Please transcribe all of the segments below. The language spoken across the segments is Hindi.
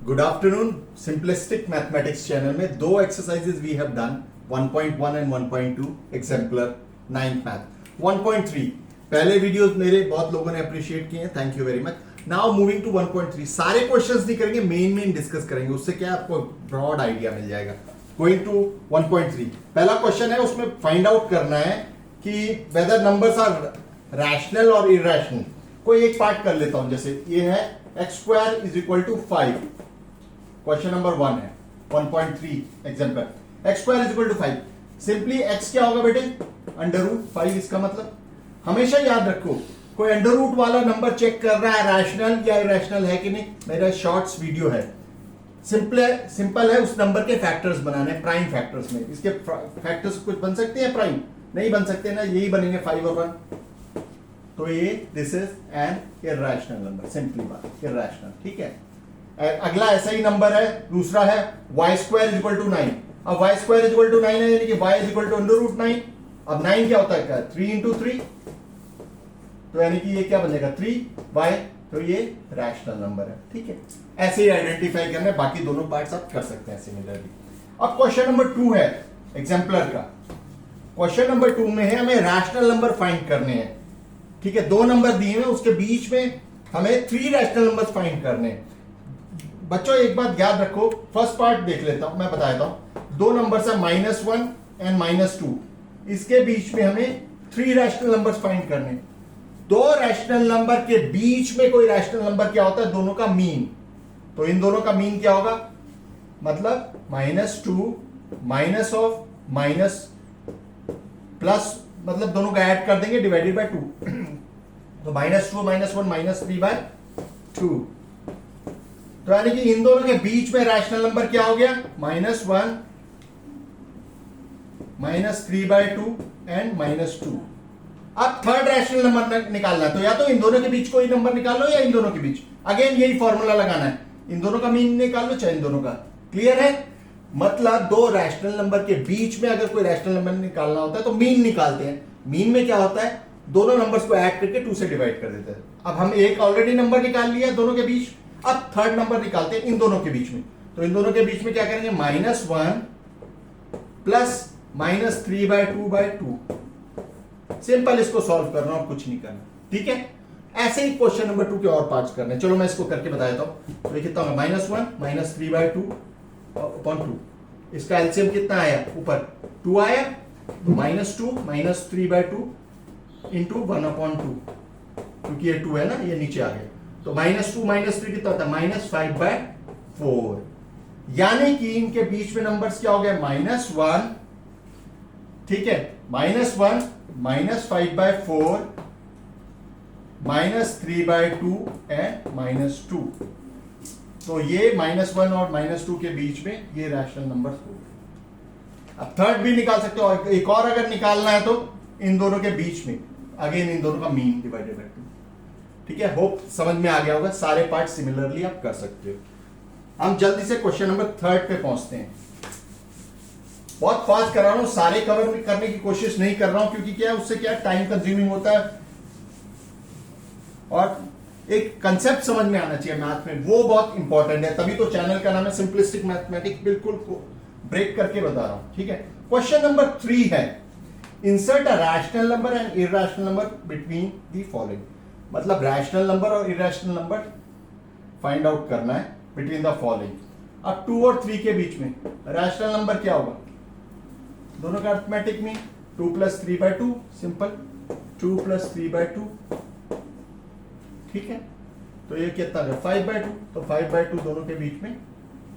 Good afternoon. Simplistic mathematics channel में दो exercises we have done 1.1 and 1.2 exemplar 9th math. 1.3 पहले वीडियोस मेरे बहुत लोगों ने अप्रिशिएट किए हैं, thank you very much. Now moving to 1.3, सारे क्वेश्चंस नहीं करेंगे, मेन डिस्कस करेंगे, उससे क्या आपको ब्रॉड आइडिया मिल जाएगा। गोइंग टू 1.3, पहला क्वेश्चन है, उसमें फाइंड आउट करना है कि वेदर नंबर्स आर रैशनल और इरैशनल। कोई एक पार्ट कर लेता हूं, जैसे ये है x² is equal to 5, question number 1 है 1.3 example. x² is equal to 5, simply x क्या होगा बेटे, √5। इसका मतलब हमेशा याद रखो, कोई अंडर रूट वाला नंबर चेक कर रहा है रैशनल या इरैशनल है कि नहीं। मेरा शॉर्ट्स वीडियो है, सिंपल है, उस नंबर के फैक्टर्स बनाने, प्राइम फैक्टर्स में। इसके फैक्टर्स कुछ बन सकते हैं, प्राइम नहीं बन सकते ना, यही बनेंगे 5 और 1। तो ये this is an irrational number, simply बात इरैशनल, ठीक है। अगला ऐसा ही नंबर है, दूसरा है y² इज इक्वल टू 9। अब y² इज इक्वल टू 9 है, यानी कि y इज इक्वल टू √9। अब 9 क्या होता है, 3 इंटू 3, तो यानी कि ये क्या बनेगा 3y, तो ये रैशनल नंबर है, ठीक है। ऐसे ही आइडेंटिफाई करना है, बाकी दोनों पार्ट्स आप कर सकते हैं सिमिलरली। अब क्वेश्चन नंबर 2 है एग्जाम्पलर का। क्वेश्चन नंबर 2 में है हमें रैशनल नंबर फाइंड करने हैं, ठीक है। दो नंबर दिए हैं, उसके बीच में हमें 3 रैशनल नंबर फाइंड करने हैं। बच्चों एक बात याद रखो, फर्स्ट पार्ट देख लेता हूं, मैं बताता हूं। दो नंबर है -1 एंड -2, इसके बीच में हमें 3 रैशनल नंबर फाइंड करने। दो रैशनल नंबर के बीच में कोई रैशनल नंबर क्या होता है, दोनों का मीन। तो इन दोनों का मीन क्या होगा, मतलब -2 माइनस ऑफ माइनस प्लस, मतलब दोनों का ऐड कर देंगे, डिवाइडेड बाय 2। तो -2 -1 -3/2। तो यानी कि इन दोनों के बीच में रैशनल नंबर क्या हो गया, -1 -3/2 एंड -2। अब थर्ड रैशनल नंबर निकालना है, तो या तो इन दोनों के बीच कोई नंबर निकाल लो, या इन दोनों के बीच, अगेन यही फॉर्मूला लगाना है, इन दोनों का मीन निकाल लो चाहे इन दोनों का। क्लियर है, मतलब दो रैशनल नंबर के बीच में अगर कोई रैशनल नंबर निकालना होता है तो मीन निकालते हैं। मीन में क्या होता है, दोनों नंबर्स को ऐड करके 2 से डिवाइड कर देते हैं। अब हम एक ऑलरेडी नंबर निकाल लिया दोनों के बीच, अब थर्ड नंबर निकालते हैं इन दोनों के बीच में। तो इन दोनों के बीच में क्या करेंगे, -1 प्लस -3/2/2। सिंपल, इसको सॉल्व करना और कुछ नहीं करना, ठीक है। ऐसे ही क्वेश्चन नंबर 2 के और पार्ट्स करने, चलो मैं इसको करके बता देता हूं। तो ये कितना होगा, -1 -3/2/2। इसका एलसीएम कितना आया, ऊपर 2 आया, तो -2 -3/2 इंटू 1/2, क्योंकि ये 2 है ना, ये नीचे आ गया। तो -2 -3 कितना होता है, -5/4। यानी कि इनके बीच में नंबर्स क्या हो गए, -1, ठीक है, -1 -5/4 -3/2 एंड -2। तो ये -1 और -2 के बीच में ये रैशनल नंबर हो गए। अब थर्ड भी निकाल सकते हो, और एक और अगर निकालना है तो इन दोनों के बीच में, अगेन इन दोनों का मीन डिवाइडेड बाय 2, ठीक है। होप समझ में आ गया होगा, सारे पार्ट सिमिलरली आप कर सकते हो। हम जल्दी से क्वेश्चन नंबर 3 पे पहुंचते हैं। बहुत फास्ट कर रहा हूं, सारे कवर करने की कोशिश नहीं कर रहा हूं, क्योंकि क्या उससे क्या टाइम कंज्यूमिंग होता है, और एक कंसेप्ट समझ में आना चाहिए मैथ में, वो बहुत इंपॉर्टेंट है। तभी तो चैनल का नाम है सिंपलिस्टिक मैथमेटिक्स, बिल्कुल ब्रेक करके बता रहा हूं, ठीक है। क्वेश्चन नंबर 3 है, insert a rational number and irrational number between the following. मतलब रैशनल नंबर और इरैशनल नंबर फाइंड आउट करना है बिटवीन द फॉलोइंग। अब 2 और 3 के बीच में रैशनल नंबर क्या होगा, दोनों का अरिथमेटिक मीन 2 + 3/2, सिंपल 2 + 3/2, ठीक है। तो ये कितना है, 5/2, तो 5/2 दोनों के बीच में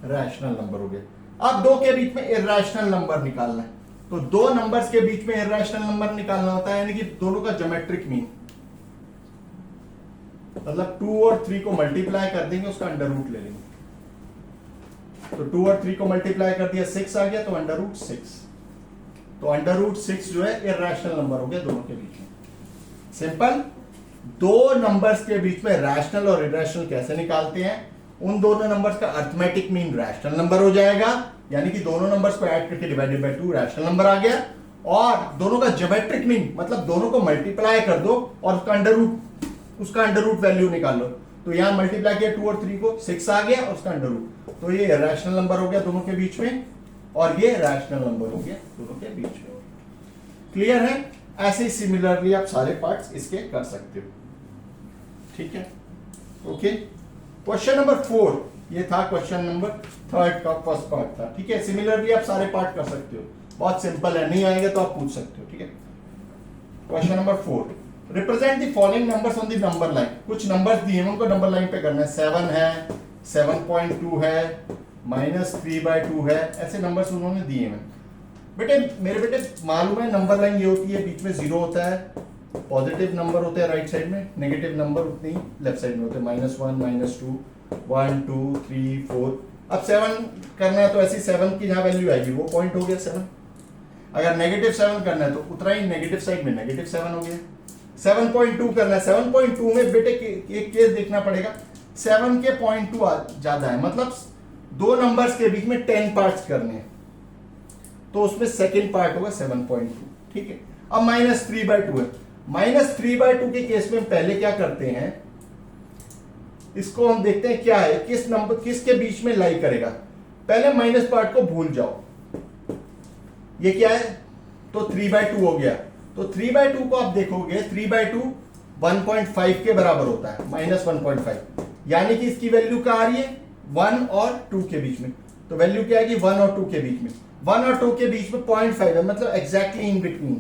रैशनल नंबर हो गया। अब दो के बीच में इरैशनल नंबर निकालना है, तो दो नंबर्स के बीच में इरैशनल नंबर निकालना होता है, यानी कि दोनों का ज्योमेट्रिक मीन, मतलब 2 और 3 को मल्टीप्लाई कर देंगे, उसका अंडर रूट ले लेंगे। तो 2 और 3 को मल्टीप्लाई कर दिया, 6 आ गया, तो √6। तो √6 जो है इरैशनल नंबर हो गया दोनों के बीच में। सिंपल, दो नंबर्स के बीच में रैशनल और इरैशनल कैसे निकालते हैं, उन दोनों नंबर्स का अरिथमेटिक मीन रैशनल नंबर हो जाएगा, यानी कि दोनों नंबर्स को ऐड करके डिवाइडेड बाय 2 रैशनल नंबर आ गया। और दोनों का ज्योमेट्रिक मीन, मतलब दोनों को मल्टीप्लाई कर दो और उसका अंडर रूट वैल्यू निकाल लो, तो यहाँ मल्टीप्लाई किया 2 और 3 को, 6 आ गया उसका अंडर रूट, तो ये रैशनल नंबर हो गया दोनों के बीच में, और ये रैशनल नंबर हो गया दोनों के बीच में। क्लियर है? ऐसे ही सिमिलरली आप सारे पार्ट्स इसके कर सकते हो। ठीक है, ओके। क्वेश्चन नंबर 4, ये था क्वेश्चन नंबर 3 का फर्स्ट पार्ट था। ठीक है, सिमिलरली आप सारे पार्ट कर सकते हो, बहुत सिंपल है, नहीं आएगा तो आप पूछ सकते हो। ठीक है, question number 4, represent the following numbers on the number line. कुछ नंबर्स दिए हैं, उनको नंबर लाइन पे करना है। 7 है, 7.2 है, -3/2 है, ऐसे नंबर्स उन्होंने दिए हैं। बेटे मेरे बेटे मालूम है नंबर लाइन ये होती है, बीच में 0 होता है, पॉजिटिव नंबर होते हैं राइट साइड में, नेगेटिव नंबर उतने ही लेफ्ट साइड में होते हैं, -1, -2, 1, 2, 3, 4। अब 7 करना है तो ऐसी 7 की जहां वैल्यू आएगी वो पॉइंट हो गया 7। अगर -7 करना है तो उतना ही नेगेटिव साइड में -7 हो गया। 7.2 करना है, 7.2 में बेटे एक केस देखना पड़ेगा, 7 के 0.2 ज्यादा है, मतलब दो नंबर्स के बीच में 10 पार्ट्स करने हैं, तो उसमें सेकेंड पार्ट होगा 7.2। ठीक है, अब -3/2 है, -3/2 के केस में पहले क्या करते हैं, इसको हम देखते हैं क्या है, किस नंबर किसके बीच में लाई करेगा। पहले माइनस पार्ट को भूल जाओ, ये क्या है, तो 3/2 हो गया, तो 3/2 को आप देखोगे 3/2 1.5 के बराबर होता है, -1.5, यानी कि इसकी वैल्यू क्या आ रही है, 1 और 2 के बीच में, तो वैल्यू क्या आएगी 1 और 2 के बीच में, 1 और 2 के बीच में 0.5 है, मतलब एग्जैक्टली इन बिटवीन,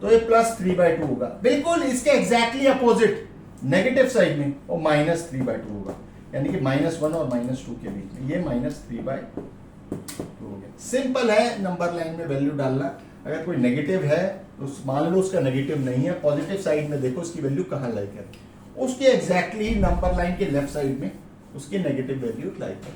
तो ये +3/2 होगा। बिल्कुल इसके एग्जैक्टली अपोजिट नेगेटिव साइड में और -3/2 होगा, यानी कि -1 और -2 के बीच में, ये -3/2 हो गया। सिंपल है नंबर लाइन में वैल्यू डालना। अगर कोई नेगेटिव है तो मान लो उसका नेगेटिव नहीं है, पॉजिटिव साइड में देखो उसकी वैल्यू कहां लाई कर, उसके एग्जैक्टली नंबर लाइन के लेफ्ट साइड में उसकी नेगेटिव वैल्यू लाई कर।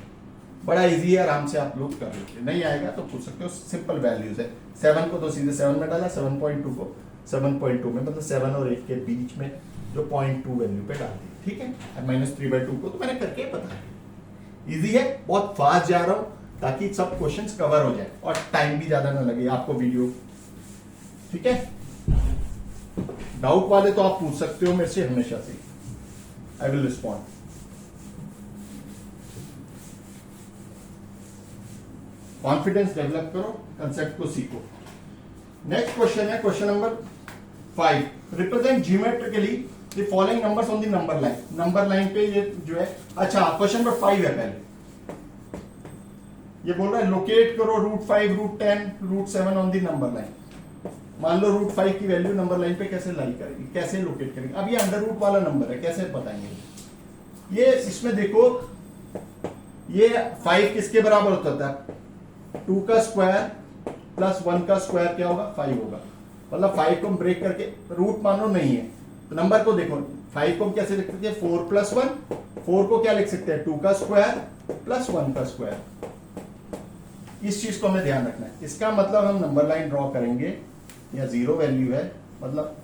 बड़ा इजी है, आराम से आप लोग कर लेते। नहीं आएगा तो पूछ सकते हो, सिंपल वैल्यूज है। 7 को तो सीधे 7 में डाला, 7.2 को 7.2 में, मतलब 7 और 8 के बीच में जो 0.2 वैल्यू पे डाल दी। ठीक है, -3/2 को तो मैंने करके बताया। इजी है, बहुत फास्ट जा रहा हूं ताकि सब क्वेश्चंस कवर हो जाए और टाइम भी ज्यादा ना लगे आपको वीडियो। ठीक है, डाउट वाले तो आप पूछ सकते हो मेरे से हमेशा से, I will respond. Confidence develop करो, कंसेप्ट को सीखो। नेक्स्ट क्वेश्चन है question number 5, represent geometrically the following numbers on the number line. Number line पे ये जो है, अच्छा क्वेश्चन नंबर 5 है। पहले ये बोल रहा है लोकेट करो √5, √10, √7 ऑन दी नंबर लाइन। मान लो √5 की वैल्यू नंबर लाइन पे कैसे लाई करेगी, कैसे लोकेट करेंगे। अब ये अंडर रूट वाला नंबर है, कैसे बताएंगे। ये इसमें देखो, ये 5 किसके बराबर होता है, 2 का स्क्वायर प्लस 1 का स्क्वायर क्या होगा, 5 होगा। मतलब 5 को ब्रेक करके, रूट मान लो नहीं है तो नंबर को देखो, 5 को कैसे लिख सकते हैं, 4 + 1, 4 को क्या लिख सकते हैं, 2 का स्क्वायर प्लस 1 का स्क्वायर। इस चीज को हमें ध्यान रखना है। इसका मतलब हम नंबर लाइन ड्रॉ करेंगे, या 0 वैल्यू है, मतलब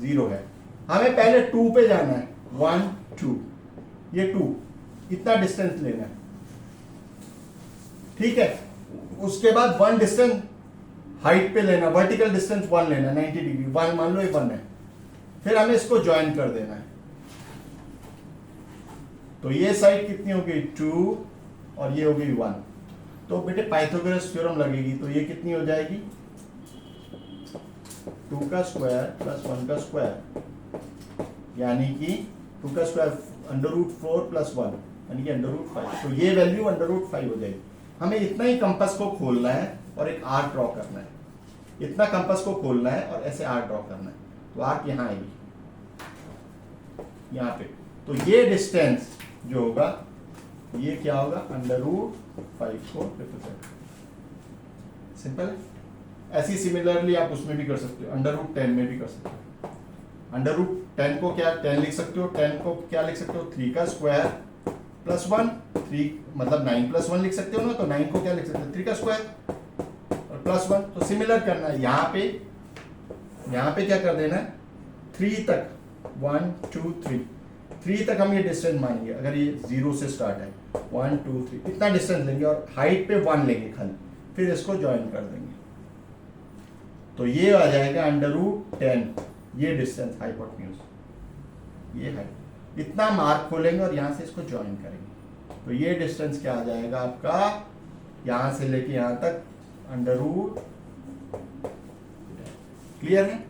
0 है, हमें पहले 2 पे जाना है, 1 2, ये 2 इतना डिस्टेंस लेना है। ठीक है, उसके बाद 1 डिस्टेंस हाइट पे लेना, वर्टिकल डिस्टेंस 1 लेना, 90 डिग्री, 1 मान लो ये 1 है, फिर हमें इसको ज्वाइन कर देना है। तो ये साइड कितनी हो गई, 2 और ये हो गई 1। तो बेटे पाइथागोरस थ्योरम लगेगी, तो ये कितनी हो जाएगी, 2 का स्क्वायर प्लस 1 का स्क्वायर, यानी कि 2 का स्क्वायर √4 + 1, यानी कि √5। तो ये वैल्यू √5 हो जाएगी। हमें इतना ही कंपास को खोलना है और एक आर्क ड्रॉ करना है, इतना कंपास को खोलना है और ऐसे आर्क ड्रॉ करना है, तो आर्क यहां आएगी, यहां पे। तो ये डिस्टेंस जो होगा, ये क्या होगा, √5 को रिप्रेजेंट। सिंपल है। ऐसी सिमिलरली आप उसमें भी कर सकते हो, √10 में भी कर सकते हो। √10 को क्या 10 लिख सकते हो, 10 को क्या लिख सकते हो, 3 का स्क्वायर प्लस 1, 3 मतलब 9 + 1 लिख सकते हो ना, तो 9 को क्या लिख सकते हो, 3 का स्क्वायर और प्लस 1। तो सिमिलर करना है, यहाँ पे क्या कर देना है, 3 तक, 1 2 3 तक हम ये डिस्टेंस मानेंगे। अगर ये 0 से स्टार्ट है, 1 2 3 इतना डिस्टेंस लेंगे और हाइट पे 1 लेंगे खाली, फिर इसको ज्वाइन कर देंगे, तो ये आ जाएगा √10, ये डिस्टेंस हाइपोटेन्यूज, ये हाइट। इतना मार्क खोलेंगे और यहां से इसको ज्वाइन करेंगे, तो ये डिस्टेंस क्या आ जाएगा आपका, यहां से लेके यहां तक अंडर रूट, क्लियर है।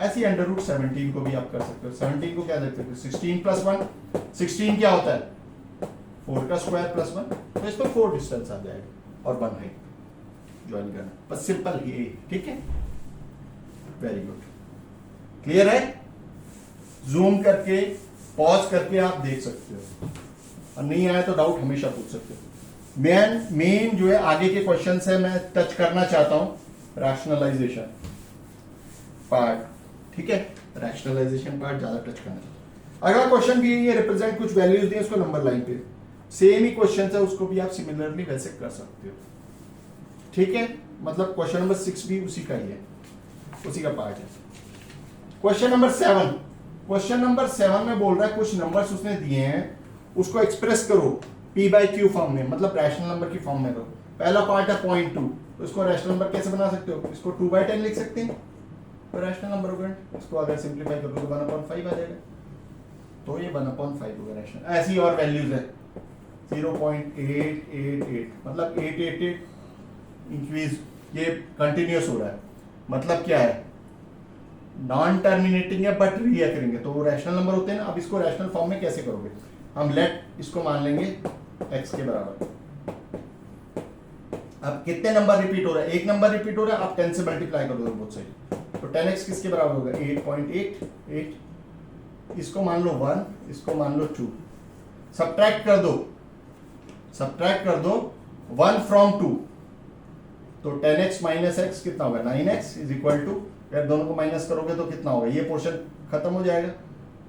ऐसी अंडर रूट 17 को भी आप कर सकते हो। 17 को क्या देख सकते हो, 16 प्लस 1, 16 क्या होता है 4 का स्क्वायर प्लस 1, तो इसको 4 डिस्टेंस आ जाएगा और 1 हाइट ज्वाइन करना, बस सिंपल ये, ठीक है, वेरी गुड, क्लियर है। जूम करके पॉज करके आप देख सकते हो, और नहीं आया तो डाउट हमेशा पूछ सकते हो। मेन जो है आगे के क्वेश्चन है, मैं टच करना चाहता हूं रैशनलाइजेशन पार्ट, ठीक है, रैशनलाइजेशन पार्ट ज्यादा टच करना चाहता हूं। अगला क्वेश्चन भी ये रिप्रेजेंट कुछ वैल्यूज दिए, उसको नंबर लाइन पे, सेम ही क्वेश्चन है, उसको भी आप सिमिलरली वैसे कर सकते हो, ठीक है। मतलब क्वेश्चन नंबर 6 भी उसी का ही है, उसी का पार्ट है। क्वेश्चन नंबर 7, क्वेश्चन नंबर 7 में बोल रहा है कुछ नंबर्स उसने दिए हैं, उसको एक्सप्रेस करो p/q फॉर्म में, मतलब रैशनल नंबर की फॉर्म में करो। पहला पार्ट है 0.2, तो इसको रैशनल नंबर कैसे बना सकते हो, इसको 2/10 लिख सकते हैं, तो रैशनल नंबर होगा। इसको अगर सिंप्लीफाई करो तो 1/5 आ जाएगा, तो ये 1/5 होगा रैशनल। ऐसी और वैल्यूज है 0.888, मतलब 888 इंक्रीज, ये कंटिन्यूअस हो रहा है, मतलब क्या है, नॉन टर्मिनेटिंग है बट रीअकरिंग है, तो वो रैशनल नंबर होते हैं ना। अब इसको रैशनल फॉर्म में कैसे करोगे, हम लेट इसको मान लेंगे x के बराबर। अब कितने नंबर रिपीट हो रहा है, एक नंबर रिपीट हो रहा है, आप 10 से मल्टीप्लाई कर दो बोथ साइड, तो 10x किसके बराबर होगा 8.88, इसको मान लो 1, इसको मान लो 2, सब्ट्रैक्ट कर दो, सब्ट्रैक्ट कर दो 1 फ्रॉम 2, तो 10x माइनस एक्स कितना होगा 9x इज इक्वल टू, यार दोनों को माइनस करोगे तो कितना होगा, ये पोर्शन खत्म हो जाएगा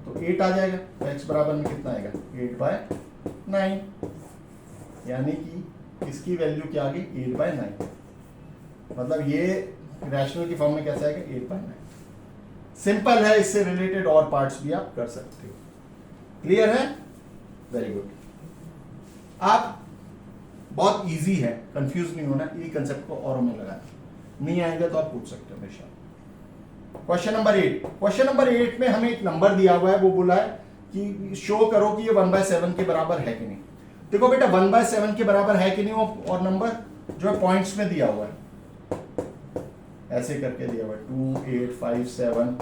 तो 8 आ जाएगा, तो x बराबर में कितना आएगा 8/9, यानी कि इसकी वैल्यू क्या आ गई 8/9, मतलब ये रैशनल की फॉर्म में कैसे आएगा 8/9। सिंपल है, इससे रिलेटेड और पार्ट्स भी आप कर सकते हो, क्लियर है, वेरी गुड। आप बहुत इजी है, कंफ्यूज नहीं होना, ये कंसेप्ट को और में लगाना, नहीं आएगा तो आप पूछ सकते हो हमेशा। क्वेश्चन नंबर 8, क्वेश्चन नंबर 8 में हमें एक नंबर दिया हुआ है, वो बोला है कि शो करो कि ये 1/7 के बराबर है कि नहीं। देखो बेटा 1/7 के बराबर है कि नहीं, और नंबर जो है पॉइंट्स में दिया हुआ है, ऐसे करके दिया हुआ है 2857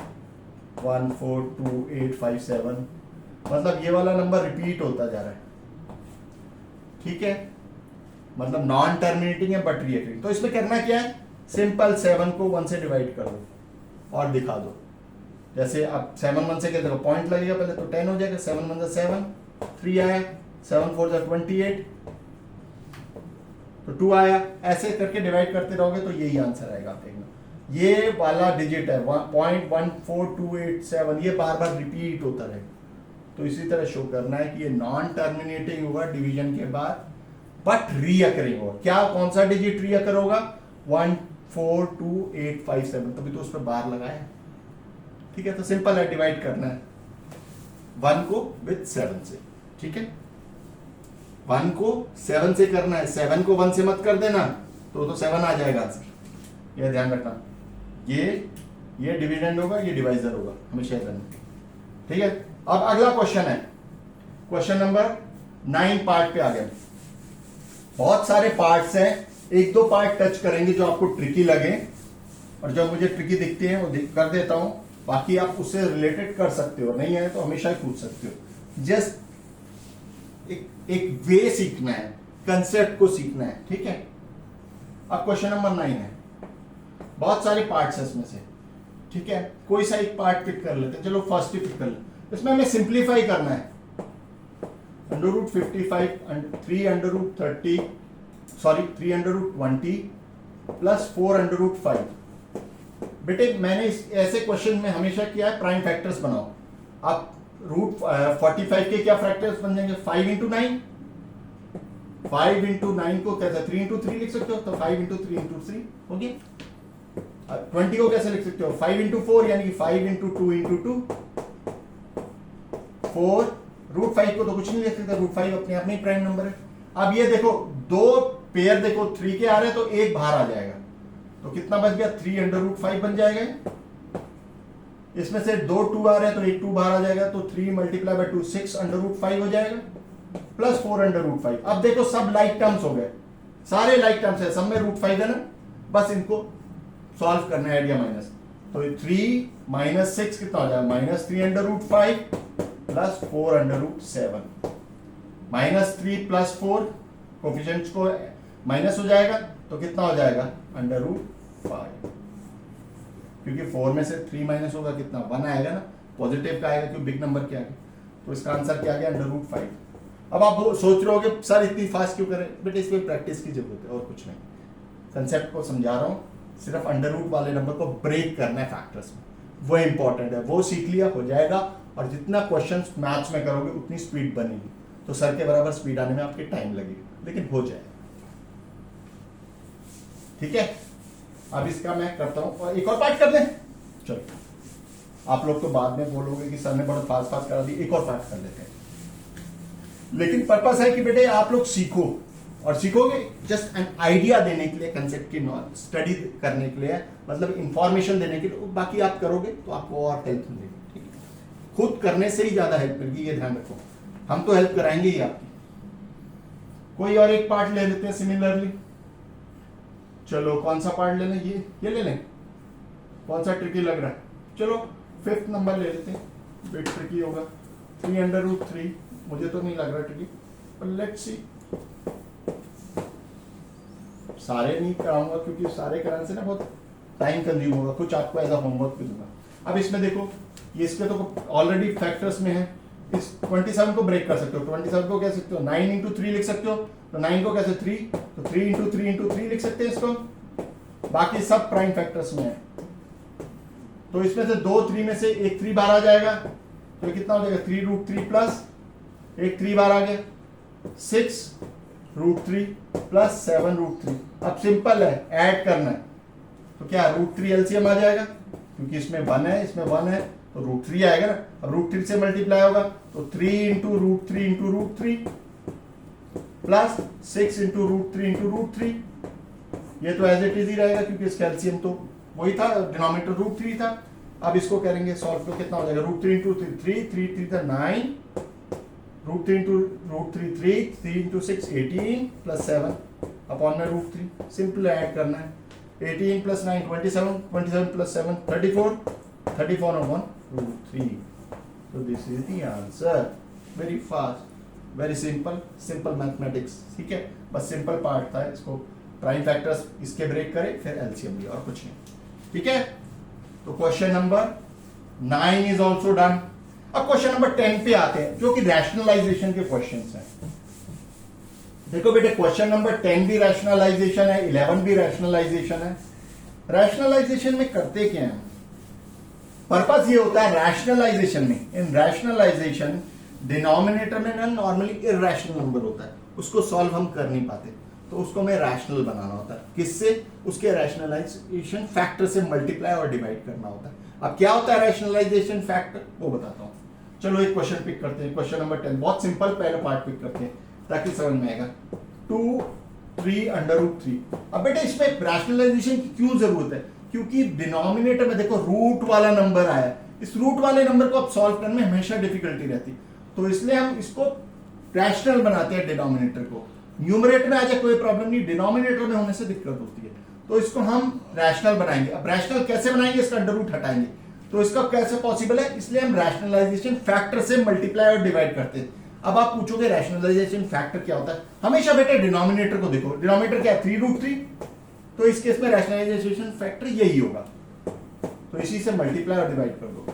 142857, मतलब ये वाला नंबर रिपीट होता जा रहा है, ठीक है, मतलब नॉन टर्मिनेटिंग है बट रीअकरिंग। तो इसमें करना क्या है, सिंपल 7 को 1 से डिवाइड कर दो और दिखा दो, जैसे आप 7 1 से क्या देखो पॉइंट लगेगा पहले, तो 10 हो जाएगा, 7 1 7, 3 आया, 7 4 28, तो 2 आया, ऐसे करके डिवाइड करते रहोगे तो यही आंसर आएगा। आप देखना ये वाला डिजिट है 1.14287, ये बार बार रिपीट होता रहे, तो इसी तरह शो करना है कि ये नॉन टर्मिनेटिंग होगा डिवीजन के बाद बट रीअकरिंग होगा। क्या, कौन सा डिजिट रीअकर होगा 142857, तभी तो उस पर बार लगाया, ठीक है। तो सिंपल है, डिवाइड करना है 1 को विथ 7 से, ठीक है, 1 को 7 से करना है, 7 को 1 से मत कर देना, तो 7 आ जाएगा आंसर, ये ध्यान रखना। ये डिविडेंड होगा, ये डिवाइजर होगा, हमेशा याद रखना, ठीक है। अब अगला क्वेश्चन है, क्वेश्चन नंबर 9 पार्ट पे आ गए। बहुत सारे पार्ट्स हैं, एक दो पार्ट टच करेंगे जो आपको ट्रिकी लगे, और जो मुझे ट्रिकी दिखते हैं वो कर देता हूं, बाकी आप उससे रिलेटेड कर सकते हो, नहीं है तो हमेशा ही पूछ सकते हो। जस्ट एक वे सीखना है, कंसेप्ट को सीखना है, ठीक है। अब क्वेश्चन नंबर 9 है, बहुत सारे पार्ट्स है इसमें से, ठीक है, कोई सा एक पार्ट पिक कर लेते हैं, चलो फर्स्ट ही पिक कर लेते। इसमें हमें सिंप्लीफाई करना है, √55 3√30 सॉरी 3√20 प्लस 4√5। बेटे मैंने ऐसे क्वेश्चन में हमेशा किया है प्राइम फैक्टर्स बनाओ। आप √45 के क्या फैक्टर्स बन जाएंगे, 5 into 9, 5 into 9 को कैसे 3 into 3 लिख सकते हो, तो 5 into 3 into 3 हो गया। 20 को कैसे लिख सकते हो 5 into 4, यानी कि 5 into 2 into 2 4, √5 को तो कुछ नहीं लिख सकते, √5 अपने आप में ही प्राइम नंबर है। अब ये देखो दो पेयर देखो 3 के आ रहे हैं, तो एक बाहर आ जाएगा, तो कितना बच गया 3 under √5 बन जाएगा, इसमें से 2 2 आ रहे हैं तो एक 2 बाहर आ जाएगा, तो 3 मल्टीप्लाई बाय 2 6 अंडर रूट 5 हो जाएगा प्लस 4 अंडर रूट 5। अब देखो सब लाइक टर्म्स हो गए, सारे लाइक टर्म्स है, सब में रूट 5 है ना, बस इनको सॉल्व करना है, ऐड या माइनस। तो 3 माइनस 6 कितना हो जाएगा, minus 3 under root 5 plus 4 under root 7। Minus 3 plus 4 coefficients को माइनस हो जाएगा तो कितना हो जाएगा, अंडर रूट 5। क्योंकि 4 में से 3 माइनस होगा कितना, 1 आएगा ना, पॉजिटिव का आएगा क्योंकि बिग नंबर क्या है, तो इसका आंसर क्या आ गया, अंडर रूट 5। अब आप सोच रहे हो कि सर इतनी फास्ट क्यों करें, बट इसमें प्रैक्टिस की जरूरत है और कुछ नहीं, कंसेप्ट को समझा रहा हूं, सिर्फ अंडर रूट वाले नंबर को ब्रेक करना है फैक्टर्स में, वो इंपॉर्टेंट है, वो सीख लिया हो जाएगा। और जितना क्वेश्चंस मैथ्स में करोगे उतनी स्पीड बनेगी, तो सर के बराबर स्पीड आने में आपके टाइम लगेगा, लेकिन हो जाएगा। ठीक है, अब इसका मैं करता हूं, और एक और पार्ट कर दें, चलो। आप लोग तो बाद में बोलोगे कि सर ने बहुत फास्ट फास्ट करा दी, एक और पार्ट कर लेते हैं। लेकिन पर्पस है कि बेटे आप लोग सीखो, और सीखोगे जस्ट एन आइडिया देने के लिए, कंसेप्ट की स्टडी करने के लिए, मतलब इंफॉर्मेशन देने के लिए। बाकी आप करोगे तो आपको और हेल्प मिलेगी, ठीक है, खुद करने से ही ज्यादा हेल्प मिलेगी, ये ध्यान रखो। हम तो हेल्प कराएंगे ही आपकी। कोई और एक पार्ट ले लेते हैं सिमिलरली, चलो कौन सा पार्ट लेना, ये ले लें, कौन सा ट्रिकी लग रहा है, चलो 5th नंबर ले लेते हैं, बिट ट्रिकी होगा, 3 अंडर रूट 3, मुझे तो नहीं लग रहा ट्रिकी, पर लेट्स सी। सारे नहीं कराऊंगा क्योंकि सारे कराने से ना बहुत टाइम कंज्यूम होगा, कुछ आपको एज अ होमवर्क भी दूंगा। अब इसमें देखो, ये इसके तो ऑलरेडी फैक्टर्स में है, इस 27 को ब्रेक कर सकते हो, 27 को कह सकते हो 9 इंटू 3 लिख सकते हो, तो 9 को कैसे 3, तो 3 इंटू 3 इंटू 3 लिख सकते हैं इसको। बाकी सब प्राइम फैक्टर्स में है, तो इसमें से 2 3 में से एक 3 बाहर आ जाएगा, तो कितना हो जाएगा, 3 रूट 3 प्लस एक 3 बाहर आ गया, 6 रूट 3 प्लस 7 रूट 3। अब सिंपल है, ऐड करना है, तो क्या रूट 3 एलसीएम आ जाएगा, क्योंकि इसमें 1 है, इसमें 1 है, तो रूट 3 आएगा ना। अब रूट 3 से मल्टीप्लाई होगा, तो 3 into root 3 into root 3 plus 6 into root 3 into root 3। ये तो एज इट इज ही रहेगा क्योंकि इसका एलसीएम तो वही था, डिनोमिनेटर रूट 3 था। अब इसको करेंगे सॉल्व, तो कितना हो जाएगा, रूट 3 इंटू 3 3 था 9, root 3 into root 3 3 into 6 18 plus 7 upon में रूट 3। सिंपल ऐड करना है, 18 प्लस 9 27, 27 प्लस 7 34, 34 अपॉन रूट 3। तो this is the answer, very fast, very simple, simple mathematics. ठीक है, बस सिंपल पार्ट था, इसको प्राइम फैक्टर्स इसके ब्रेक करें, फिर एलसीएम भी, और कुछ नहीं। ठीक है, तो question number 9 is also done. अब क्वेश्चन नंबर 10 पे आते हैं, जो कि रैशनलाइजेशन के क्वेश्चंस हैं। देखो बेटे, क्वेश्चन नंबर 10 भी रैशनलाइजेशन है, 11 भी रैशनलाइजेशन है। रैशनलाइजेशन में करते क्या है, पर्पस ये होता है रैशनलाइजेशन में, इन रैशनलाइजेशन डिनोमिनेटर में ना नॉर्मली इरैशनल नंबर होता है, उसको सॉल्व हम कर नहीं पाते, तो उसको हमें रैशनल बनाना होता है। किससे, उसके रैशनलाइजेशन फैक्टर से मल्टीप्लाई और डिवाइड करना होता है। अब क्या होता है रैशनलाइजेशन फैक्टर, वो बताता हूं। चलो एक क्वेश्चन पिक करते हैं, क्वेश्चन नंबर 10, बहुत सिंपल, पहले पार्ट पिक करते हैं ताकि समझ में आएगा। 2 3 अंडर रूट 3। अब बेटे इसमें रैशनलाइजेशन की क्यों जरूरत है, क्योंकि डिनोमिनेटर में देखो रूट वाला नंबर आया, इस रूट वाले नंबर को अब सॉल्व करने में हमेशा डिफिकल्टी रहती, तो इसलिए हम इसको रैशनल बनाते हैं डिनोमिनेटर को। न्यूमरेटर में आ जाए कोई प्रॉब्लम नहीं, डिनोमिनेटर में होने से दिक्कत होती है, तो इसको हम रैशनल बनाएंगे। अब रैशनल कैसे बनाएंगे, इसका अंडर रूट हटाएंगे, तो इसका कैसे पॉसिबल है, इसलिए हम रैशनलाइजेशन फैक्टर से मल्टीप्लाई और डिवाइड करते हैं। अब आप पूछोगे रैशनलाइजेशन फैक्टर क्या होता है, हमेशा बेटे डिनोमिनेटर को देखो, डिनोमिनेटर क्या है 3 रूट 3, तो इस केस में रैशनलाइजेशन फैक्टर यही होगा, तो इसी से मल्टीप्लाई और डिवाइड कर दो।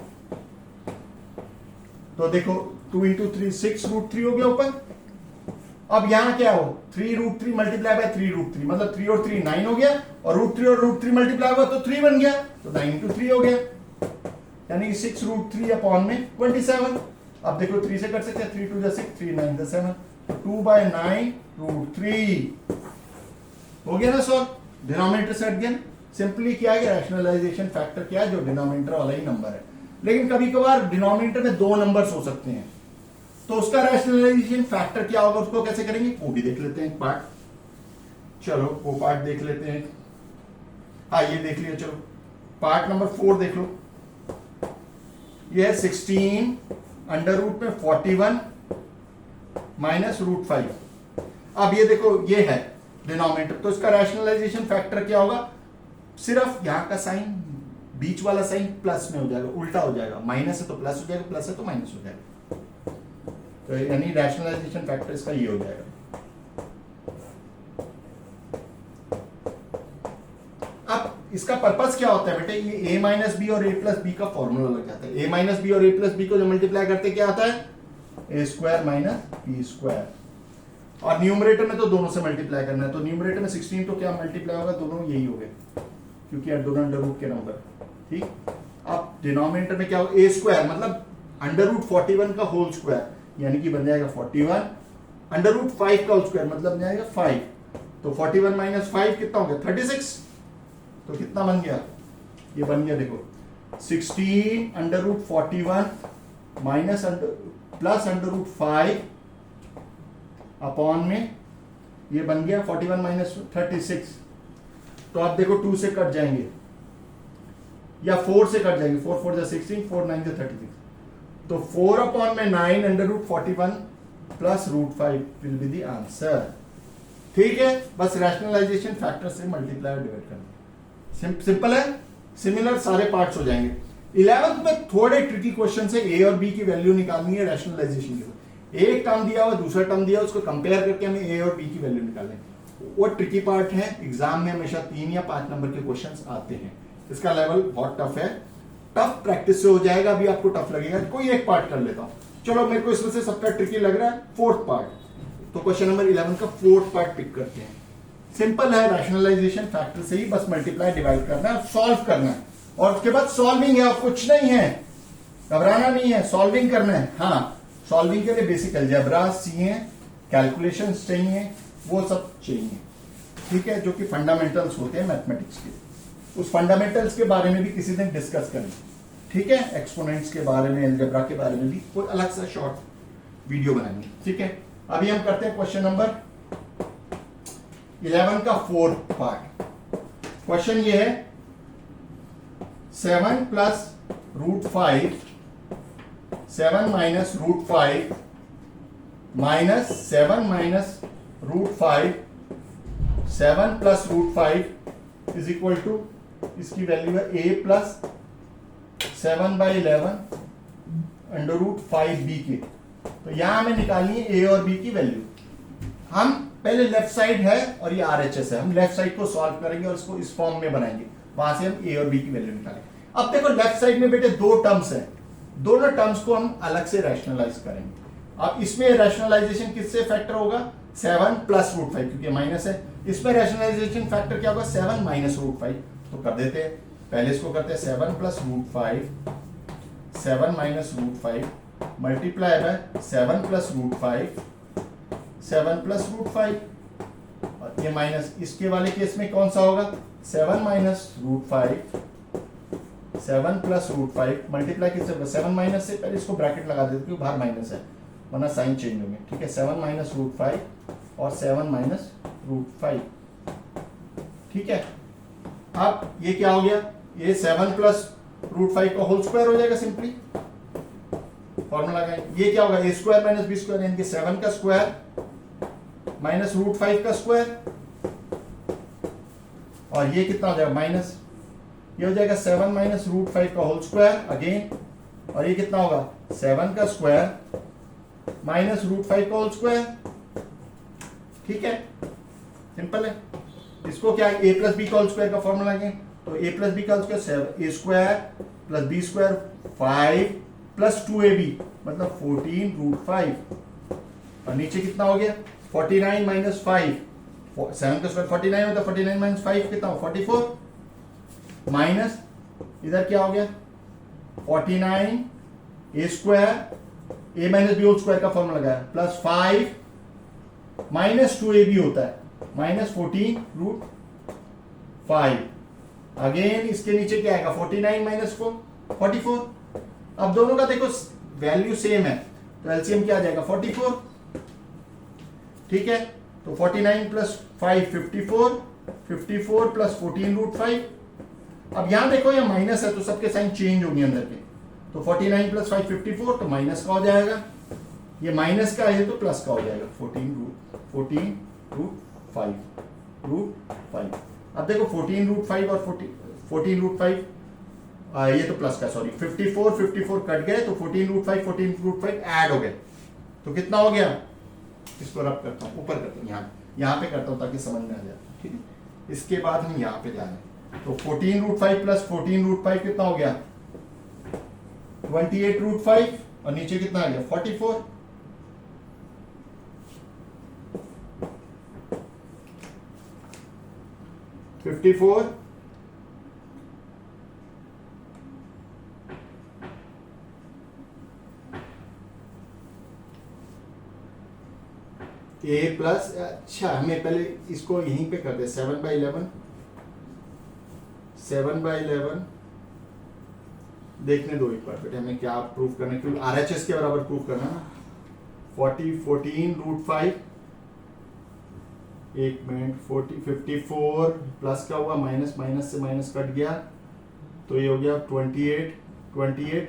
तो देखो 2 इंटू 3 6 रूट 3 हो गया ऊपर। अब यहां क्या हो, 3 रूट 3 मल्टीप्लाई बाय 3 रूट 3, मतलब 3 और 3 9 हो गया, और रूट 3 मल्टीप्लाई हुआ तो 3 बन गया, तो 9 इंटू 3 हो गया, यानी 6 रूट 3 अपॉन में 27। अब देखो 3 से कर सकते हैं, 3 2 6 3 9 7, तो 2 बाय 9 रूट 3 हो गया ना सॉल्व, डिनोमिनेटर से हट गया। सिंपली क्या है, रैशनलाइजेशन फैक्टर क्या है, जो डिनोमिनेटर वाला ही नंबर है। लेकिन कभी कभार डिनोमिनेटर में 2 नंबर्स हो सकते हैं, तो उसका रैशनलाइजेशन फैक्टर क्या होगा, उसको कैसे करेंगे वो भी देख लेते हैं पार्ट। चलो वो पार्ट देख लेते हैं, हाँ ये देख लिया। चलो पार्ट नंबर 4 देख लो। ये है 16 अंडर रूट में 41 माइनस रूट 5। अब ये देखो ये है डिनोमिनेटर, तो इसका रैशनलाइजेशन फैक्टर क्या होगा, सिर्फ यहां का साइन, बीच वाला साइन प्लस में हो जाएगा, उल्टा हो जाएगा, माइनस है तो प्लस हो जाएगा, प्लस है तो माइनस हो जाएगा, तो यानी रैशनलाइजेशन फैक्टर इसका ये हो जाएगा। अब इसका पर्पस क्या होता है बेटे, ये a माइनस बी और a प्लस बी का फॉर्मूला लग जाता है। a माइनस बी और a प्लस बी को जो मल्टीप्लाई करते क्या आता है, a square minus B square, और न्यूमरेटर में तो दोनों से मल्टीप्लाई करना है, तो न्यूमरेटर में 16 तो क्या मल्टीप्लाई होगा, दोनों यही हो गए क्योंकि यार दोनों अंडर रूट के नंबर, ठीक। अब डिनोमिनेटर में क्या होगा, a स्क्वायर मतलब अंडर रूट 41 का होल स्क्वायर, यानी कि बन जाएगा 41, अंडर रूट 5 का होल स्क्वायर मतलब बन जाएगा 5, तो 41 माइनस 5 कितना हो गया 36, तो कितना बन गया, ये बन गया देखो 16 under root 41 minus plus under root 5 upon में ये बन गया 41 माइनस 36। तो आप देखो 2 से कट जाएंगे या 4 से कट जाएंगे, 4 4 16, 4 9 36, तो 4 अपॉन में 9 under root 41 plus root 5 will be the answer. ठीक है, बस रैशनलाइजेशन फैक्टर से मल्टीप्लाई और डिवाइड करना, सिंपल है। सिमिलर सारे पार्ट्स हो जाएंगे। 11th में थोड़े ट्रिकी क्वेश्चन है, ए और बी की वैल्यू निकालनी है रैशनलाइजेशन के। एक टर्म दिया हुआ, दूसरा टर्म दिया, उसको कंपेयर करके हमें ए और बी की वैल्यू निकालनी, वो ट्रिकी पार्ट है। एग्जाम में हमेशा 3 या 5 नंबर के क्वेश्चंस आते हैं, इसका लेवल बहुत टफ है। टफ प्रैक्टिस से हो जाएगा, अभी आपको टफ लगेगा। कोई एक पार्ट कर लेता हूं, चलो मेरे को इसमें से सबका ट्रिकी लग रहा है 4th पार्ट, तो क्वेश्चन नंबर 11 का 4th पार्ट पिक करते हैं। सिंपल है, रैशनलाइजेशन फैक्टर से ही बस मल्टीप्लाई डिवाइड करना है, सॉल्व करना है, और उसके बाद सॉल्विंग है, और कुछ नहीं है, घबराना नहीं है, सॉल्विंग करना है। हाँ, सॉल्विंग के लिए बेसिक अलजेब्रा चाहिए, कैलकुलेशंस चाहिए, वो सब चाहिए, ठीक है, जो कि फंडामेंटल्स होते हैं मैथमेटिक्स के। उस फंडामेंटल्स के बारे में भी किसी दिन डिस्कस करें, ठीक है। एक्सपोनेंट्स के बारे में, अलजेब्रा के बारे में भी कोई अलग सा शॉर्ट वीडियो बनाएंगे, ठीक है। अभी हम करते हैं क्वेश्चन नंबर 11 का 4th पार्ट। क्वेश्चन ये है 7 plus root 5 7 minus root 5 minus 7 minus root 5 7 plus root 5 is equal to, इसकी वैल्यू है a plus 7/11 under root 5b के। तो यहां हमें निकालनी है a और b की वैल्यू। हम पहले लेफ्ट साइड है और ये RHS है, हम लेफ्ट साइड को सॉल्व करेंगे और इसको इस फॉर्म में बनाएंगे, वहां से हम a और b की वैल्यू निकालेंगे। अब देखो लेफ्ट साइड में बेटे 2 टर्म्स हैं, दोनों टर्म्स को हम अलग से रैशनलाइज करेंगे। अब इसमें रैशनलाइजेशन किससे फैक्टर होगा, 7 प्लस रूट 5, क्योंकि माइनस है। इसमें रैशनलाइजेशन फैक्टर क्या होगा, 7 माइनस रूट 5। तो कर देते हैं, पहले इसको करते हैं 7 plus root 5 7 minus root 5 multiply by 7 plus root 5 7 plus root 5, और ये माइनस, इसके वाले केस में कौन सा होगा, 7 minus root 5 7 plus root 5 multiply किससे होगा, 7 माइनस से। पहले इसको ब्रैकेट लगा देते क्योंकि बाहर माइनस है, वरना साइन चेंज होंगे, ठीक है। 7 माइनस रूट 5 और 7 माइनस रूट 5, ठीक है। अब ये क्या हो गया, ये 7 प्लस रूट 5 का होल स्क्वायर हो जाएगा, सिंपली फॉर्मूला लगाएंगे। ये क्या होगा, a square minus B square, यानी कि 7 का स्क्वायर माइनस रूट 5 का स्क्वायर, और ये कितना हो जाएगा माइनस, ये हो जाएगा 7 माइनस रूट 5 का होल स्क्वायर अगेन, और ये कितना होगा 7 का स्क्वायर माइनस रूट 5 का होल स्क्वायर, ठीक है, सिंपल है। इसको क्या है, a प्लस बी का होल स्क्वायर का फॉर्मूला है, तो a प्लस बी का whole square a square plus B square 5 plus 2ab मतलब 14 रूट 5, और नीचे कितना हो गया 49 माइनस 5, 7 का स्क्वायर 49 होता है, 49 माइनस 5 कितना हो 44, माइनस इधर क्या हो गया 49 a square a minus B whole square का फॉर्मूला लगाया प्लस 5 माइनस 2ab होता है माइनस 14 रूट 5, अगेन इसके नीचे क्या आएगा 49 माइनस 4 44। अब दोनों का देखो वैल्यू सेम है, तो एलसीएम क्या आ जाएगा 44, ठीक है। तो 49 प्लस 5 54 प्लस 14 रूट 5। अब यहां देखो ये माइनस है तो सबके साइन चेंज होंगे अंदर के, तो 49 प्लस 5 54, तो माइनस का हो जाएगा, ये माइनस का है तो प्लस का हो जाएगा, 14 रूट 5। अब देखो 14 रूट 5 और 14 रूट 5, ये तो प्लस का, सॉरी 54 कट गए, तो 14 रूट 5 ऐड हो गए, तो कितना हो गया, इसको रब करता हूँ, ऊपर करता हूँ, यहाँ पे करता हूँ ताकि समझ में आ जाए, ठीक है। इसके बाद हम यहाँ पे जाए, तो 14 रूट 5 प्लस 14 रूट 5 कितना हो गया, 28 रूट 5, और नीचे कितना आ गया 44। ए प्लस, अच्छा हमें पहले इसको यहीं पे कर दे, 7/11 देखने दो एक बार बेटे, हमें क्या प्रूफ करना है, क्योंकि RHS के बराबर प्रूफ करना ना। 14 रूट 5, एक मिनट, 54 प्लस का हुआ, माइनस से माइनस कट गया, तो ये हो गया 28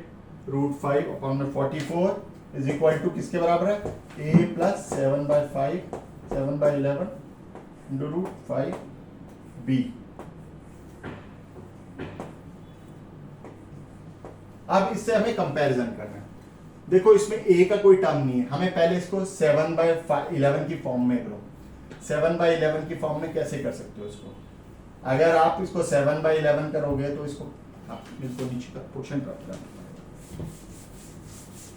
रूट 5 अपॉन में 44 इज इक्वल टू किसके बराबर है, a plus 7/11 into root 5b। अब इससे हमें कंपैरिजन करना है। देखो इसमें a का कोई टर्म नहीं है, हमें पहले इसको 7/11 की फॉर्म में करो। 7/11 की फॉर्म में कैसे कर सकते हो इसको, अगर आप इसको 7/11 करोगे तो इसको नीचे का पोर्शन प्राप्त करना पड़ेगा।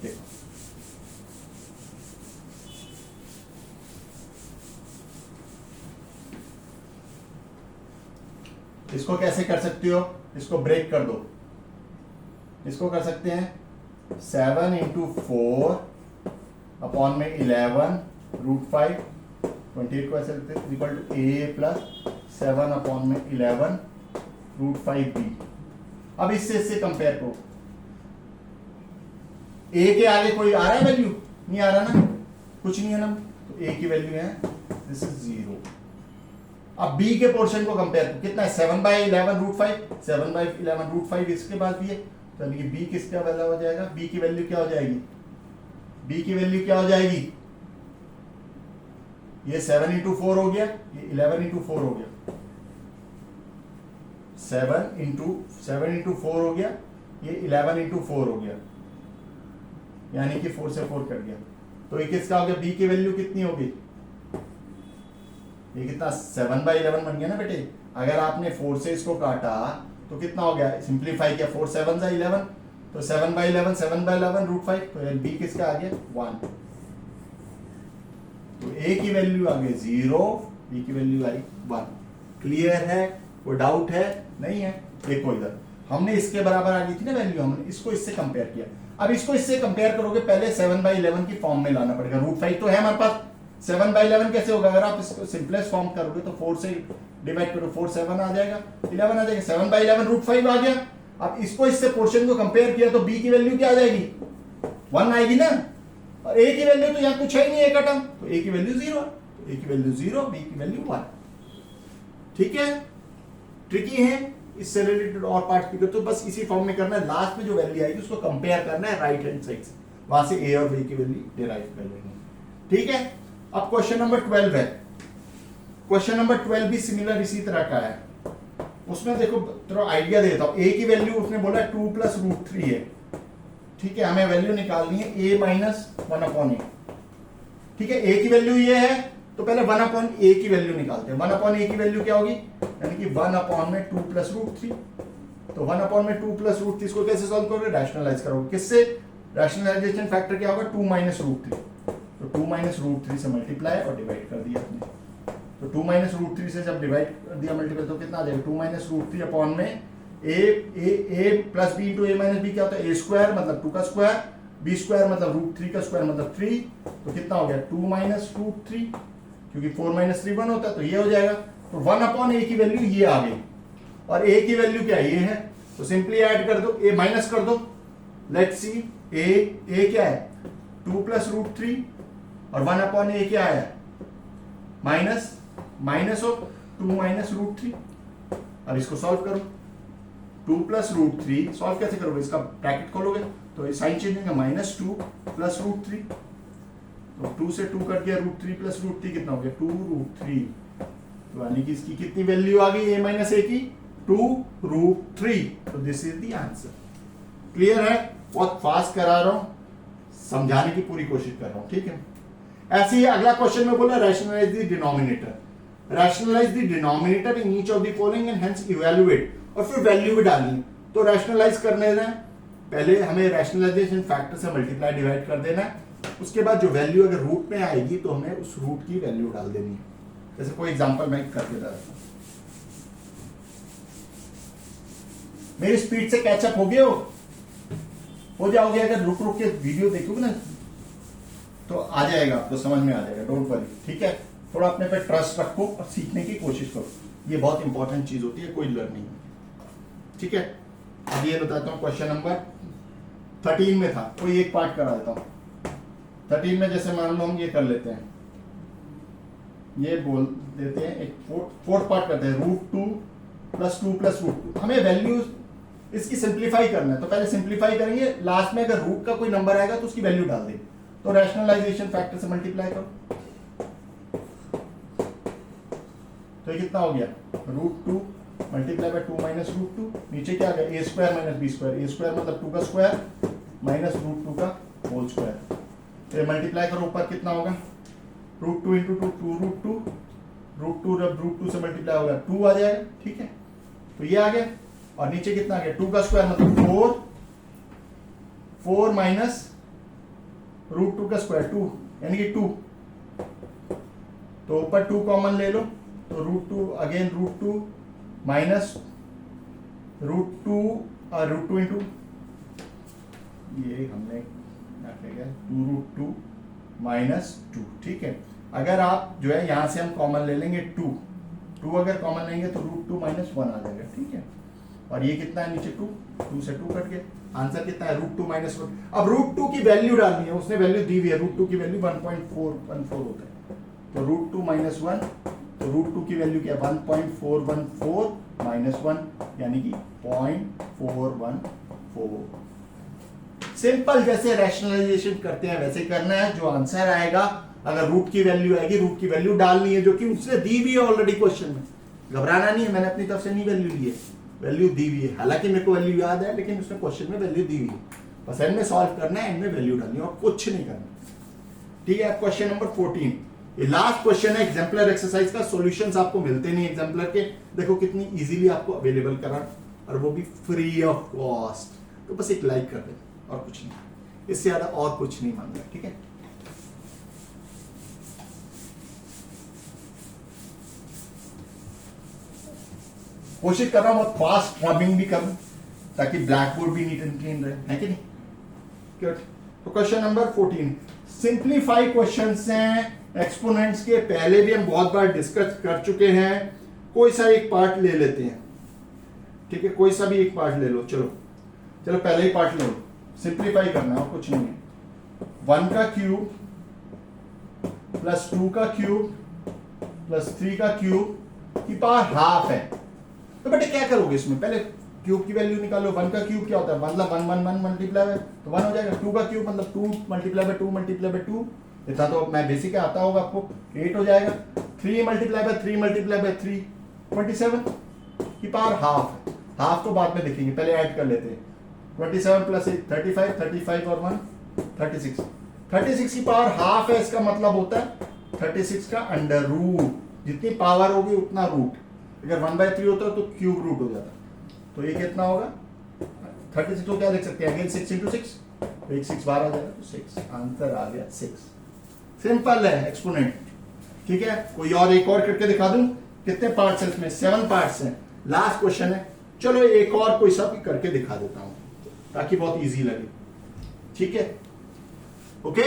देखो इसको कैसे कर सकते हो, इसको ब्रेक कर दो, इसको कर सकते हैं 7 इंटू 4 अपॉन में 11 रूट 5, 28 को ऐसे लिखते हैं equal to a plus 7 upon में 11 रूट 5b। अब इससे कंपेयर करो, a के आगे कोई आ रहा है वैल्यू, नहीं आ रहा ना, कुछ नहीं है ना, तो a की वैल्यू है दिस इज 0। अब b के पोर्शन को कंपेयर करो, कितना है 7/11 रूट 5, 7/11 रूट 5 इसके बाद भी है, तो अभी b किसका वैल्यू हो जाएगा, b की वैल्यू क्या हो जाएगी, b की वैल्यू क्या हो जाएगी, ये 7 इंटू 4 हो गया, ये 11 इंटू 4 हो गया, 7 इंटू 4 हो गया, ये 11 इंटू 4 हो गया, यानी कि 4 से 4 कट गया, तो ये किसका हो गया, b की वैल्यू कितनी होगी, ये कितना 7/11 बन गया ना बेटे। अगर आपने 4 से इसको काटा तो कितना हो गया, सिंप्लीफाई किया, 4 7 11, तो 7/11 रूट 5, तो b किसका आ गया 1, तो a की वैल्यू आ गई 0, b की वैल्यू आई 1। क्लियर है, कोई डाउट है, नहीं है। देखो इधर हमने इसके बराबर आ गई थी ना वैल्यू, हमने इसको इससे कंपेयर किया, अब इसको इससे कंपेयर करोगे, पहले 7/11 की फॉर्म में लाना पड़ेगा, रूट 5 तो है हमारे पास, 7/11 कैसे होगा, अगर आप इसको सिंपलेस्ट फॉर्म करोगे तो 4 से डिवाइड करो, 4 7 आ जाएगा, 11 आ जाएगा, 7/11 रूट 5 आ गया। अब इसको इससे पोर्शन को कंपेयर किया तो b की वैल्यू क्या आ जाएगी, 1 आएगी ना, और a की वैल्यू तो यहाँ कुछ है ही नहीं, एक टर्म, तो a की वैल्यू 0, तो a की वैल्यू 0, b की वैल्यू 1। ठीक है, ट्रिकी है, इससे रिलेटेड और पार्ट की तो बस इसी फॉर्म में करना है, लास्ट में जो वैल्यू आएगी उसको कंपेयर करना है राइट हैंड साइड से, वहां से a और b की वैल्यू डिराइव कर लेंगे। ठीक है, अब क्वेश्चन नंबर 12 है, क्वेश्चन नंबर 12 भी सिमिलर इसी तरह का है। उसमें देखो थोड़ा आइडिया देता हूं, a की वैल्यू उसने बोला 2 प्लस रूट 3 है, ठीक है, हमें वैल्यू निकालनी है a माइनस 1/a। ठीक है, a की वैल्यू ये है, तो पहले 1/a की वैल्यू निकालते हैं। 1/a की वैल्यू क्या होगी, यानी कि 1/2 प्लस रूट 3, तो 1/2 प्लस रूट 3 इसको कैसे सॉल्व करोगे, रैशनलाइज करोगे, किससे, रैशनलाइजेशन फैक्टर क्या होगा 2 माइनस रूट 3, तो 2 माइनस रूट 3 से मल्टीप्लाई और डिवाइड कर दिया आपने, तो 2 माइनस रूट 3 से जब डिवाइड कर दिया मल्टीप्लाई तो कितना आ जाएगा, 2 माइनस रूट 3 अपॉन में a plus b into a minus b क्या होता है, a स्क्वायर मतलब 2 का स्क्वायर, b स्क्वायर मतलब रूट 3 का स्क्वायर मतलब 3, तो कितना हो गया 2 माइनस रूट 3, क्योंकि 4 माइनस 3 1 होता है, तो ये हो जाएगा, तो 1/a की वैल्यू ये आ गई, और a की वैल्यू क्या ये है, तो सिंपली ऐड कर दो, a माइनस कर दो, लेट्स सी a क्या है 2 प्लस रूट 3 और 1/a क्या आया माइनस ऑफ 2 माइनस रूट 3। अब इसको सॉल्व करो, 2 प्लस रूट थ्री, सॉल्व कैसे करोगे, इसका ब्रैकेट खोलोगे तो साइन चेंज होगा, माइनस 2 प्लस रूट थ्री, तो 2 से 2 कट गया, root three plus root three कितना हो गया, 2 रूट थ्री, तो यानी कि इसकी कितनी वैल्यू आ गई a माइनस ए की, 2 रूट थ्री, तो this is the answer. Clear है, बहुत फास्ट करा रहा हूं, समझाने की पूरी कोशिश कर रहा हूं, ठीक है। ऐसे ही अगला क्वेश्चन में बोला rationalise the denominator, rationalise the denominator in each of the following and hence evaluate, और फिर वैल्यू भी डालनी है, तो रैशनलाइज करने दें, पहले हमें रैशनलाइजेशन फैक्टर से मल्टीप्लाई डिवाइड कर देना है, उसके बाद जो वैल्यू अगर रूट में आएगी तो हमें उस रूट की वैल्यू डाल देनी है। जैसे कोई एग्जांपल मैं करके बता रहा हूं, मेरी स्पीड से कैचअप हो गए हो जाओगे, अगर रुक रुक के वीडियो देखोगे ना तो आ जाएगा, आपको समझ में आ जाएगा, डोंट वरी, ठीक है। थोड़ा अपने पे ट्रस्ट रखो और सीखने की कोशिश करो, ये बहुत इंपॉर्टेंट चीज होती है कोई लर्निंग, ठीक है। अब ये बताता हूं, क्वेश्चन नंबर 13 में था, कोई एक पार्ट करा देता हूं। 13 में जैसे मान लो हम ये कर लेते हैं, ये बोल देते हैं, एक फोर्थ पार्ट करते हैं, रूट 2 प्लस 2 प्लस रूट 2, हमें वैल्यू इसकी सिंप्लीफाई करना है, तो पहले सिंप्लीफाई करेंगे, लास्ट में अगर रूट का कोई नंबर आएगा तो उसकी वैल्यू डाल देंगे, तो रैशनलाइजेशन फैक्टर से मल्टीप्लाई करो, तो ये कितना हो गया, root 2 multiply by 2 minus root 2, नीचे क्या आ गया, A square minus B square, A square मतलब 2 का स्क्वायर माइनस रूट 2 का होल स्क्वायर, तो मल्टीप्लाई करो, ऊपर कितना होगा, रूट 2 इंटू 2 रूट 2, रूट 2 जब रूट 2 से मल्टीप्लाई होगा 2 आ जाएगा, ठीक है, तो ये आ गया, और नीचे कितना आ गया, 2 का स्क्वायर मतलब 4 माइनस रूट 2 का स्क्वायर 2, यानी कि 2, तो ऊपर 2 कॉमन ले लो, तो root 2 again root 2 minus root 2 into, ये हमने क्या किया, 2 रूट 2 माइनस 2, ठीक है। अगर आप जो है यहां से हम कॉमन ले लेंगे 2 अगर कॉमन लेंगे तो रूट 2 माइनस 1 आ जाएगा, ठीक है, और ये कितना है नीचे 2 से 2 कट गया, आंसर कितना है, रूट 2 माइनस 1। अब रूट 2 की वैल्यू डालनी है, उसने वैल्यू दी हुई है, रूट 2 की वैल्यू 1.414 होता है, तो रूट 2 माइनस 1, तो रूट 2 की वैल्यू क्या है, 1.414 माइनस 1, यानी कि 0.414। सिंपल, जैसे रैशनलाइजेशन करते हैं वैसे करना है, जो आंसर आएगा, अगर रूट की वैल्यू आएगी, रूट की वैल्यू डालनी है, जो कि उसने दी हुई है ऑलरेडी क्वेश्चन में, घबराना नहीं है, मैंने अपनी तरफ से नहीं वैल्यू ली है, वैल्यू दी हुई है, हालांकि मेरे को वैल्यू याद है, लेकिन उसने क्वेश्चन में वैल्यू दी हुई है, बस एंड में सॉल्व करना है, एंड में वैल्यू डालनी है और कुछ नहीं करना, ठीक है। क्वेश्चन नंबर 14, ये लास्ट क्वेश्चन है एग्जाम्पलर एक्सरसाइज का, सॉल्यूशंस आपको मिलते नहीं एग्जाम्पलर के, देखो कितनी इजीली आपको अवेलेबल करा, और वो भी फ्री ऑफ कॉस्ट, तो बस एक लाइक कर दे और कुछ नहीं, इससे ज्यादा और कुछ नहीं मांग रहा, ठीक है। कोशिश कर रहा हूं बहुत फास्ट रबिंग भी करूं, ताकि ब्लैक बोर्ड भी नीट एंड क्लीन रहे, है कि नहीं, गुड। तो क्वेश्चन नंबर 14, सिंप्लीफाई क्वेश्चंस हैं, एक्सपोनेंट्स के पहले भी हम बहुत बार डिस्कस कर चुके हैं, कोई सा एक पार्ट ले लेते हैं, ठीक है, कोई सा भी एक पार्ट ले लो, चलो पहले ही पार्ट ले लो, सिंप्लीफाई करना है और कुछ नहीं है, 1 का क्यूब प्लस 2 का क्यूब प्लस 3 का क्यूब की पावर हाफ है, तो बेटे क्या करोगे इसमें, पहले क्यूब की वैल्यू निकालो, 1 का क्यूब क्या होता है, मतलब 1 मल्टीप्लाई बाय, तो 1 हो जाएगा, 2 का क्यूब मतलब 2 मल्टीप्लाई बाय 2 मल्टीप्लाई बाय 2, इतना तो मैं बेसिक आता होगा आपको, 8 हो जाएगा, 3 मल्टीप्लाई बाय 3 मल्टीप्लाई बाय 3 27 की पावर हाफ है, हाफ तो बाद में देखेंगे, पहले ऐड कर लेते हैं, 27 प्लस 8 35 और 1 36 की पावर हाफ है, इसका मतलब होता है 36 का अंडर रूट, जितनी पावर होगी उतना रूट, अगर 1/3 होता तो क्यूब रूट हो जाता, तो ये कितना होगा 36 को क्या देख सकते हैं, अगेन 6 into 6, तो एक 6 बाहर आ जाएगा, तो 6 आंसर आ गया 6, सिंपल है एक्सपोनेंट, ठीक है। कोई और एक और करके दिखा दूं, कितने पार्ट्स हैं इसमें, 7 पार्ट्स हैं, लास्ट क्वेश्चन है, चलो एक और कोई सा भी करके दिखा देता हूं ताकि बहुत इजी लगे, ठीक है, okay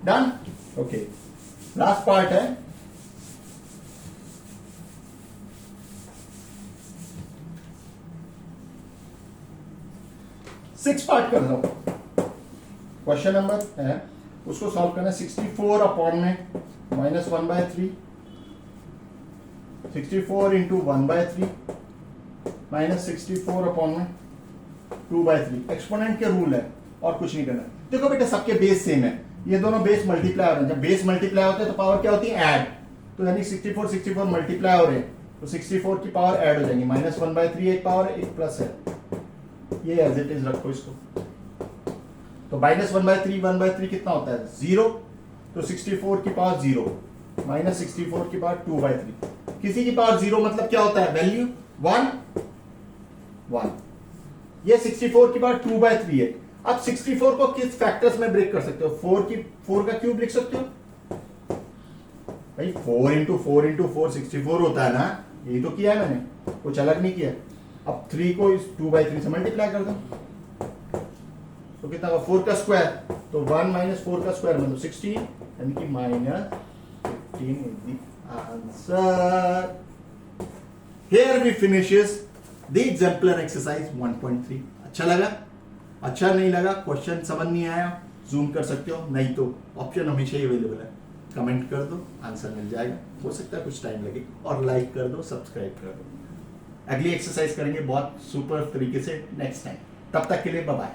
done, okay last part है, सिक्स पार्ट कर रहा हूं, क्वेश्चन नंबर है उसको सॉल्व करना है, 64 अपॉन में -1/3, 64 इंटू 1/3 -64/2/3 एक्सपोनेंट के रूल है और कुछ नहीं करना। देखो बेटा सबके बेस सेम है, ये दोनों बेस मल्टीप्लाई हो रहे हैं, जब बेस मल्टीप्लाई होते हैं तो पावर क्या होती है ऐड, तो यानी 64 मल्टीप्लाई हो रहे हैं तो 64 की पावर ऐड हो जाएंगी, -1/3 एक पावर है, एक प्लस है, ये एज इट इज रखो इसको। तो -1/3 कितना होता है 0, तो 64 की पावर 0 -64 की पावर 2/3, किसी की पावर 0 मतलब क्या होता है वैल्यू 1 1, ये 64 की पावर 2/3 है। अब 64 को किस फैक्टर्स में ब्रेक कर सकते हो, 4 का क्यूब लिख सकते हो भाई, 4 × 4 × 4 64 होता है ना, यही तो किया है मैंने, कुछ अलग नहीं किया। अब 3 को इस 2/3 से मल्टीप्लाई कर दो तो कितना होगा 4 का स्क्वायर, तो 1 - 4 का स्क्वायर मतलब 16, यानी कि -15 is the answer. Here we finishes the exemplar exercise 1.3। अच्छा लगा? अच्छा नहीं लगा, क्वेश्चन समझ नहीं आया, जूम कर सकते हो, नहीं तो ऑप्शन हमेशा ही अवेलेबल है, कमेंट कर दो, आंसर मिल जाएगा। हो सकता है कुछ टाइम लगे, और लाइक कर दो, सब्सक्राइब कर दो। अगली एक्सरसाइज करेंगे बहुत सुपर तरीके से नेक्स्ट टाइम, तब तक के लिए बाय बाय।